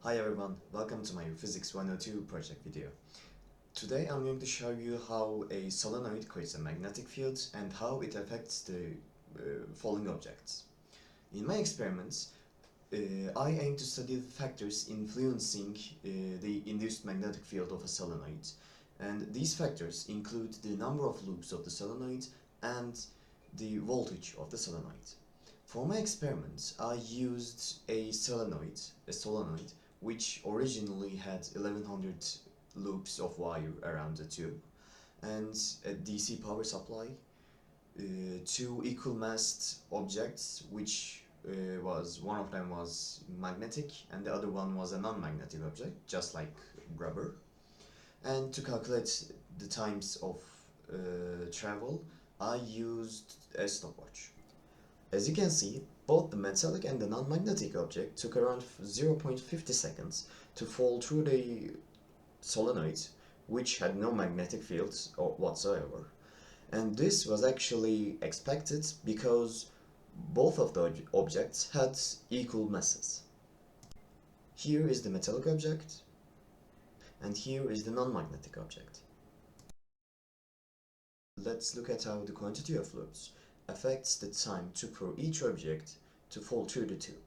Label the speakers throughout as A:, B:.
A: Hi everyone, welcome to my Physics 102 project video. Today I'm going to show you how a solenoid creates a magnetic field and how it affects the following objects. In my experiments, I aim to study the factors influencing the induced magnetic field of a solenoid, and these factors include the number of loops of the solenoid and the voltage of the solenoid. For my experiments, I used a solenoid which originally had 1100 loops of wire around the tube, and a DC power supply, two equal massed objects, which was one of them was magnetic and the other one was a non-magnetic object, just like rubber. And to calculate the times of travel, I used a stopwatch. As you can see, both the metallic and the non-magnetic object took around 0.50 seconds to fall through the solenoid, which had no magnetic fields whatsoever. And this was actually expected because both of the objects had equal masses. Here is the metallic object, and here is the non-magnetic object. Let's look at how the quantity of loops affects the time took for each object to fall through the tube.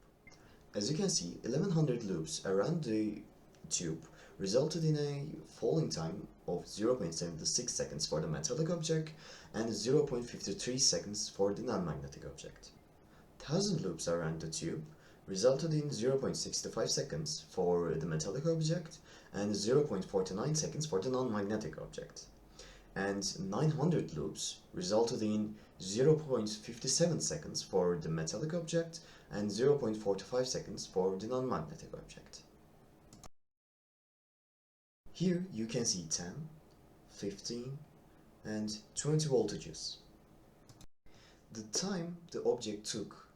A: As you can see, 1100 loops around the tube resulted in a falling time of 0.76 seconds for the metallic object and 0.53 seconds for the non-magnetic object. 1000 loops around the tube resulted in 0.65 seconds for the metallic object and 0.49 seconds for the non-magnetic object. And 900 loops resulted in 0.57 seconds for the metallic object and 0.45 seconds for the non-magnetic object. Here you can see 10, 15, and 20 voltages. The time the object took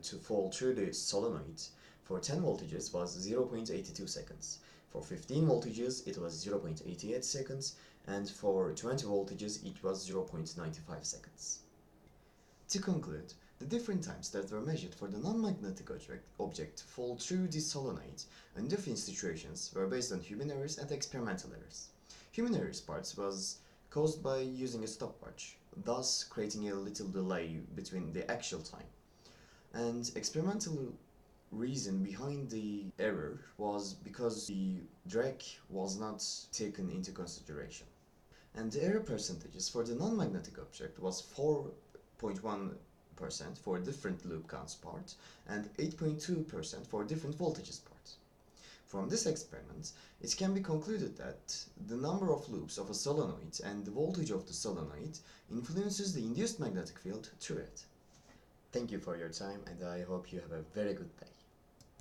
A: to fall through the solenoid for 10 voltages was 0.82 seconds. For 15 voltages it was 0.88 seconds, and for 20 voltages it was 0.95 seconds. To conclude, the different times that were measured for the non-magnetic object to fall through the solenoid in different situations were based on human errors and experimental errors. Human errors parts was caused by using a stopwatch, thus creating a little delay between the actual time. And experimental reason behind the error was because the drag was not taken into consideration. And the error percentages for the non-magnetic object was 4.1% for different loop counts part and 8.2% for different voltages part. From this experiment, it can be concluded that the number of loops of a solenoid and the voltage of the solenoid influences the induced magnetic field through it. Thank you for your time, and I hope you have a very good day.